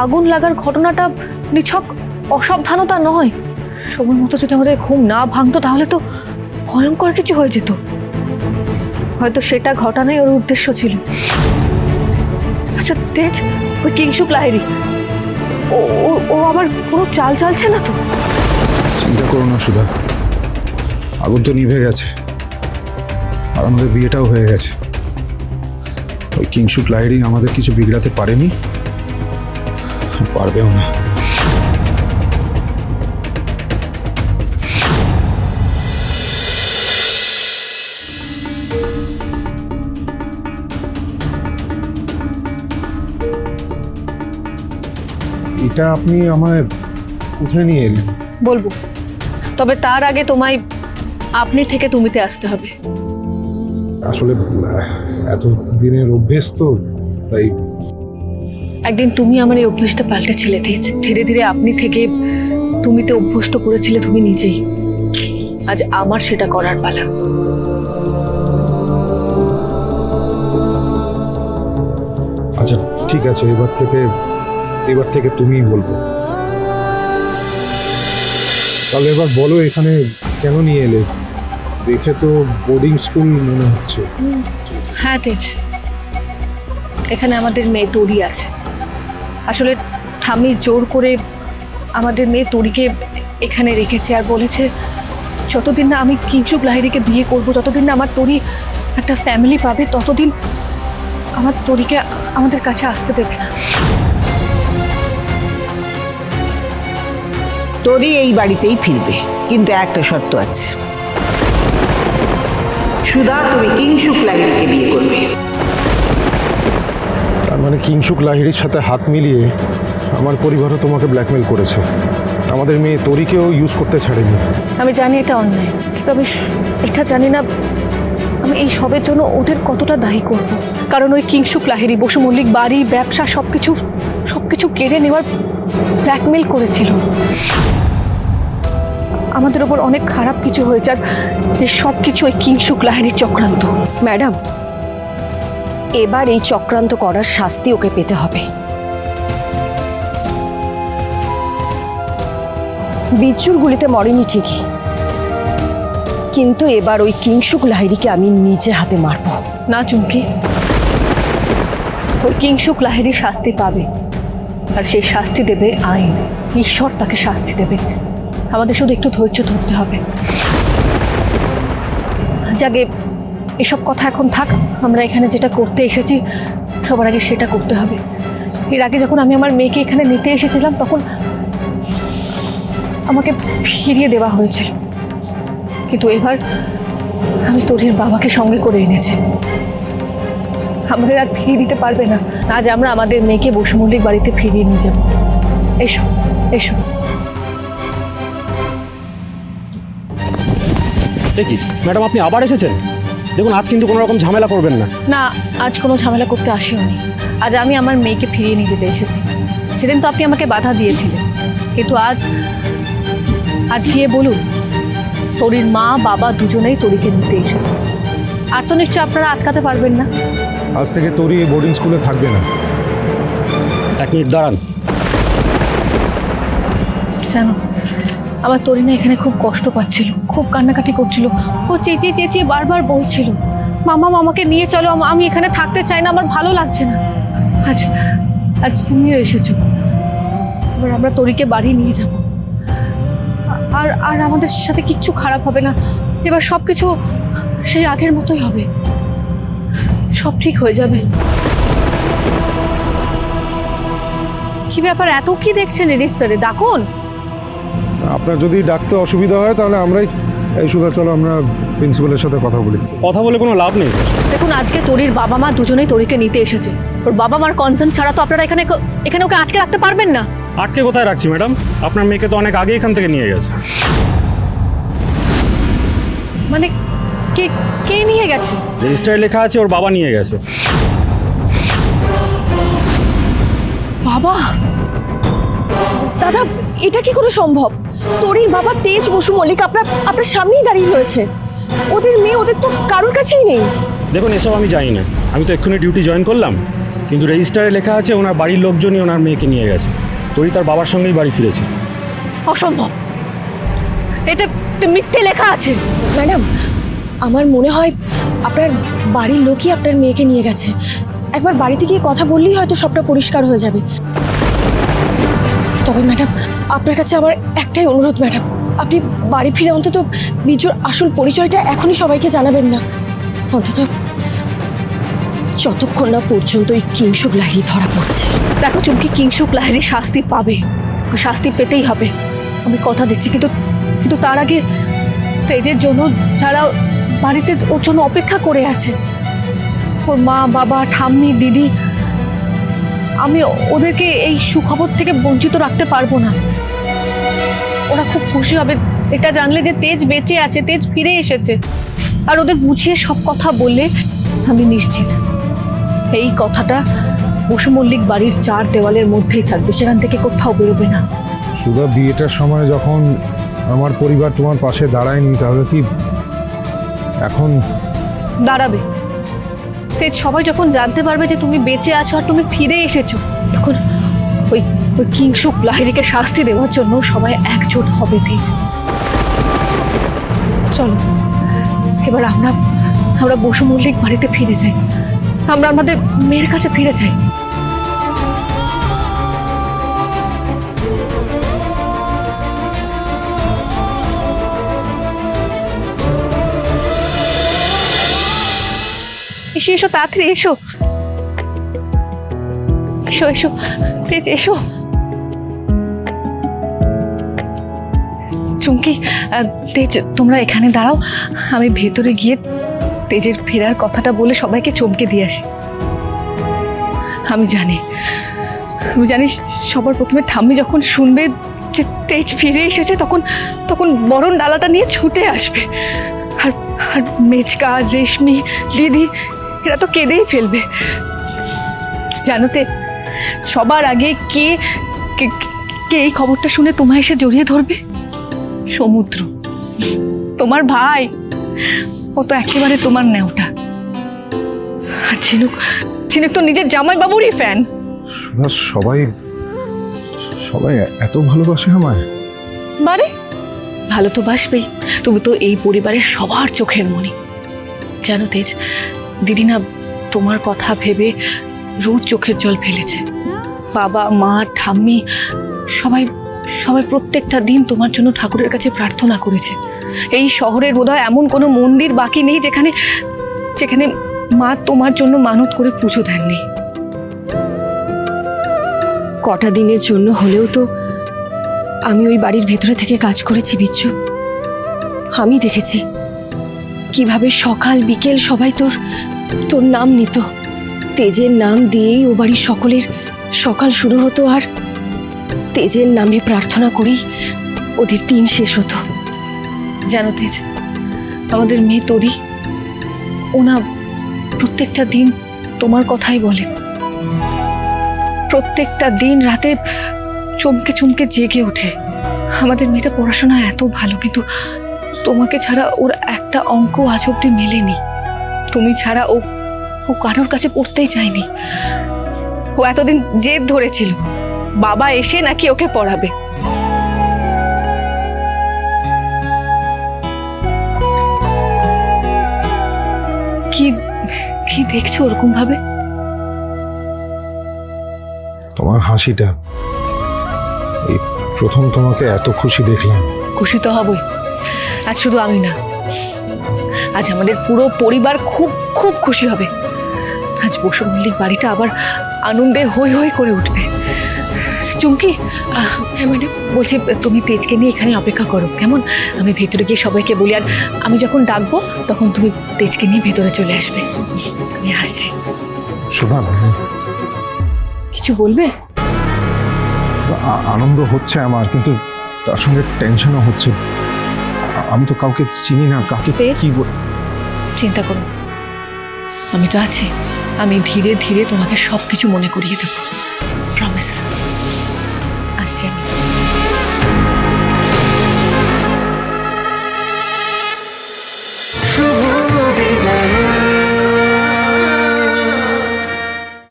আগুন লাগার ঘটনাটা নিছক অসাবধানতা নয়। সময় মতো যদি আমাদের ঘুম না ভাঙতো তাহলে তো ভয়ঙ্কর কিছু হয়ে যেত। হয়তো সেটা ঘটানোই ওর উদ্দেশ্য ছিল। আচ্ছা তেজ, ওই কিংসুক লাহিড়ী ও আবার কোনো চাল চালছে না তো? চিন্তা করো না সুধা, আগুন তো নিভে গেছে আর আমাদের বিয়েটাও হয়ে গেছে। ওই কিংসুক লাহিড়ী আমাদের কিছু বিগড়াতে পারেনি, পারবেও না। এটা আপনি আমায় কোথায় নিয়ে এলেন? বলবো, তবে তার আগে তোমায় আপনি থেকে তুমিতে আসতে হবে। আসলে এত দিনের অভ্যেস তো, তাই। একদিন তুমি আমার এই অভ্যেসটা পাল্টেছিলে তেজ। ধীরে ধীরে আপনি থেকে তুমিতে অভ্যস্ত করেছিলে তুমি নিজেই। আজ আমার সেটা করার পালা। আচ্ছা ঠিক আছে, এবার থেকে তুমিই বলবো। তাহলে এবার বলো এখানে কেন নিয়ে এলে? দেখে তো বোর্ডিং স্কুল মনে হচ্ছে। হ্যাঁ তেজ, এখানে আমাদের মেয়ে তরি আছে। আসলে ঠাম্মি জোর করে আমাদের মেয়ে তরিকে এখানে রেখেছে আর বলেছে যতদিন না আমি কিংসুক লাহিড়ীকে বিয়ে করব, যতদিন না আমার তরি একটা ফ্যামিলি পাবে, ততদিন আমার তরিকে আমাদের কাছে আসতে দেবে না। তরি এই বাড়িতেই ফিরবে, কিন্তু একটা শর্ত আছে। সুধা, তুমি কিংসুক লাহিড়ীকে বিয়ে করবে। তার মানে কিংসুক লাহিড়ীর সাথে হাত মিলিয়ে আমার পরিবারও তোমাকে ব্ল্যাকমেল করেছে। আমাদের মেয়ে তরিকেও ইউজ করতে ছাড়েনি। আমি জানি এটা অন্যায়, কিন্তু আমি এটা জানি না আমি এই সবের জন্য ওদের কতটা দায়ী করব। কারণ ওই কিংসুক লাহিড়ী বসু মল্লিক বাড়ি, ব্যবসা সবকিছু কেড়ে নেওয়ার ব্ল্যাকমেল করেছিল। আমাদের ওপর অনেক খারাপ কিছু হয়েছে, আর সব কিছু ওই কিংসুক লাহিড়ীর চক্রান্ত। ম্যাডাম, এবার এই চক্রান্ত করার শাস্তি ওকে পেতে হবে। বিচ্ছুর গুলিতে মরেনি ঠিকই, কিন্তু এবার ওই কিংসুক লাহিড়ীকে আমি নিজে হাতে মারব। না চুমকি, ওই কিংসুক লাহিড়ী শাস্তি পাবে, আর সেই শাস্তি দেবে আইন। ঈশ্বর তাকে শাস্তি দেবে। আমাদের শুধু একটু ধৈর্য ধরতে হবে। যাকে এসব কথা এখন থাক, আমরা এখানে যেটা করতে এসেছি সবার আগে সেটা করতে হবে। এর আগে যখন আমি আমার মেয়েকে এখানে নিতে এসেছিলাম তখন আমাকে ফিরিয়ে দেওয়া হয়েছিল, কিন্তু এবার আমি তরির বাবাকে সঙ্গে করে এনেছি। আমাদের আর ফিরিয়ে দিতে পারবে না। আজ আমরা আমাদের মেয়েকে বসু মল্লিক বাড়িতে ফিরিয়ে নিয়ে যাব। এসো এসো। দেখি ম্যাডাম, আপনি আবার এসেছেন? দেখুন, আজ কিন্তু কোনো রকম ঝামেলা করবেন না। না, আজ কোনো ঝামেলা করতে আসিওনি। আজ আমি আমার মেয়েকে ফিরিয়ে নিয়ে যেতে এসেছি। সেদিন তো আপনি আমাকে বাধা দিয়েছিলেন, কিন্তু আজ গিয়ে বলুন তরির মা বাবা দুজনেই তরিকে নিতে এসেছে। আর তো নিশ্চয় আপনারা আটকাতে পারবেন না। আজ থেকে তরি এই বোর্ডিং স্কুলে থাকবে না। এক মিনিট দাঁড়ান। জানো, আমার তরি না এখানে খুব কষ্ট পাচ্ছিল, খুব কান্নাকাটি করছিল। ও চেঁচিয়ে চেঁচিয়ে বারবার বলছিল, মামা আমাকে নিয়ে চলো, আমি এখানে থাকতে চাই না, আমার ভালো লাগছে না। আজ তুমিও এসেছো। এবার আমরা তরিকে বাড়ি নিয়ে যাব, আর আমাদের সাথে কিচ্ছু খারাপ হবে না। এবার সব কিছু সেই আগের মতোই হবে, সব ঠিক হয়ে যাবে। কি ব্যাপার, এত কি দেখছেন রেজিস্টারে? ডাকুন। আপনার যদি ডাকতে অসুবিধা হয় তাহলে আমরাই এই সুধা, চলো আমরা প্রিন্সিপালের সাথে কথা বলি। কথা বলে কোনো লাভ নেই স্যার। দেখুন, আজকে তরির বাবা মা দুজনেই তরিকে নিতে এসেছে। ওর বাবা মার কনসার্ন ছাড়া তো আপনারা এখানে ওকে আটকে রাখতে পারবেন না। আটকে কোথায় রাখছি ম্যাডাম? আপনার মেয়েকে তো অনেক আগে এখান থেকে নিয়ে গেছে। মানে কে নিয়ে গেছে? রেজিস্টারে লেখা আছে ওর বাবা নিয়ে গেছে। বাবা? দাদা, এটা কি করে সম্ভব? তরির বাবা তেজ বসু মল্লিক আপনার সামনেই দাঁড়িয়ে রয়েছে। ওদের মেয়ে ওদের তো কারোর কাছেই নেই। দেখুন, এসব আমি জানি না। আমি তো এক্ষুনি ডিউটি জয়েন করলাম। কিন্তু রেজিস্টারে লেখা আছে ওনার বাড়ির লোকজনই ওনার মেয়েকে নিয়ে গেছে। তরি তার বাবার সঙ্গেই বাড়ি ফিরেছে। অসম্ভব, এটা মিথ্যে লেখা আছে। ম্যাডাম, আমার মনে হয় আপনার বাড়ির লোকই আপনার মেয়েকে নিয়ে গেছে। একবার বাড়িতে গিয়ে কথা বললেই হয়তো সবটা পরিষ্কার হয়ে যাবে। তবে ম্যাডাম, আপনার কাছে আমার একটাই অনুরোধ ম্যাডাম, আপনি বাড়ি ফিরে অন্তত বিজুর আসল পরিচয়টা এখনই সবাইকে জানাবেন না। অন্তত যতক্ষণ না পর্যন্ত ওই কিংশুক লাহিড়ী ধরা পড়ছে। দেখো চুমকি, কিংশুক লাহিড়ী শাস্তি পাবে, ওকে শাস্তি পেতেই হবে, আমি কথা দিচ্ছি। কিন্তু তার আগে তেজের জন্য যারা বাড়িতে ওর জন্য অপেক্ষা করে আছে, ওর মা বাবা ঠাম্মি দিদি, আমি ওদেরকে এই সুখবর থেকে বঞ্চিত রাখতে পারবো না। ওরা খুব খুশি হবে এটা জানলে যে তেজ বেঁচে আছে, তেজ ফিরে এসেছে। আর ওদের বুঝিয়ে সব কথা বললে আমি নিশ্চিত এই কথাটা বসু মল্লিক বাড়ির 4 দেওয়ালের মধ্যেই থাকবে, সেখান থেকে কোথাও বেরোবে না। সুধা, বিয়েটার সময় যখন আমার পরিবার তোমার পাশে দাঁড়ায়নি, তাহলে কি এখন দাঁড়াবে? তেজ, সবাই যখন জানতে পারবে যে তুমি বেঁচে আছো আর তুমি ফিরে এসেছো, তখন ওই ওই কিংশুক লাহিড়ীকে শাস্তি দেওয়ার জন্য সবাই একজোট হবে। তেজ, চলো এবার আমরা বসু মল্লিক বাড়িতে ফিরে যাই, আমরা আমাদের মেয়ের কাছে ফিরে যাই। এসো এসো, তাড়াতাড়ি এসো এসো এসো, তেজ এসো। চুমকি, তেজ তোমরা এখানে দাঁড়াও, আমি ভেতরে গিয়ে তেজের ফেরার কথাটা বলে সবাইকে চমকে দিয়ে আসি। আমি জানি সবার প্রথমে ঠাম্মি যখন শুনবে যে তেজ ফিরে এসেছে, তখন বরণ ডালাটা নিয়ে ছুটে আসবে। আর মেচকা, রেশমি, দিদি এরা তো কেঁদেই ফেলবে। জানো তেজ, সবার আগে কে এই খবরটা শুনে তোমায় এসে জড়িয়ে ধরবে? সমুদ্র, তোমার ভাই। ও তো একেবারে তোমার নেওটা। আর ঝিনুক তো নিজের জামাইবাবুরই ফ্যান। সবাই এত ভালোবাসে আমায়? বারে, ভালো তো বাসবেই, তুমি তো এই পরিবারের সবার চোখের মণি। জানো তেজ, দিদি না তোমার কথা ভেবে রোজ চোখের জল ফেলেছে। বাবা মা ঠাম্মি সবাই প্রত্যেকটা দিন তোমার জন্য ঠাকুরের কাছে প্রার্থনা করেছে। এই শহরের বোধহয় এমন কোনো মন্দির বাকি নেই যেখানে মা তোমার জন্য মানত করে পুজো দেননি। কটা দিনের জন্য হলেও তো আমি ওই বাড়ির ভেতরে থেকে কাজ করেছি বিচ্ছু। আমি দেখেছি কিভাবে সকাল বিকেল সবাই তোর নাম নিত। তেজের নাম দিয়েই ও বাড়ির সকলের সকাল শুরু হতো, আর তেজের নামে প্রার্থনা করেই ওদের দিন শেষ হতো। জানো তেজ, আমাদের মেয়ে তরি, ওনা প্রত্যেকটা দিন তোমার কথাই বলে। প্রত্যেকটা দিন রাতে চমকে চমকে জেগে ওঠে। আমাদের মেয়েটা পড়াশোনায় এত ভালো, কিন্তু তোমাকে ছাড়া ওর একটা অঙ্ক আজ অব্দি মেলেনি। তুমি ছাড়া ও কারোর কাছে পড়তেই চায়নি। ও এতদিন জেদ ধরেছিল বাবা এসে নাকি ওকে পড়াবে। কি দেখছো ওরকম ভাবে? তোমার হাসিটা, এই প্রথম তোমাকে এত খুশি দেখলাম। খুশি তো হবই, আজ শুধু আমি না, আজ আমাদের পুরো পরিবার খুব খুব খুশি হবে। আজ বসু মল্লিক বাড়িটা আবার আনন্দে হই হই করে উঠবে। চুমকি, হ্যাঁ ম্যাডাম, বলছি তুমি তেজকে নিয়ে এখানে অপেক্ষা করো, কেমন? আমি ভেতরে গিয়ে সবাইকে বলি, আর আমি যখন ডাকবো তখন তুমি তেজকে নিয়ে ভেতরে চলে আসবে। আমি আসছি। সুধা, কিছু বলবে? আনন্দ হচ্ছে আমার, কিন্তু তার সঙ্গে টেনশনও হচ্ছে। আমি তো কাউকে চিনি না, কাকে কি চিন্তা করো, আমি তো আছি। আমি ধীরে ধীরে তোমাকে সবকিছু মনে করিয়ে দেবো, প্রমিস। আসছি আমি।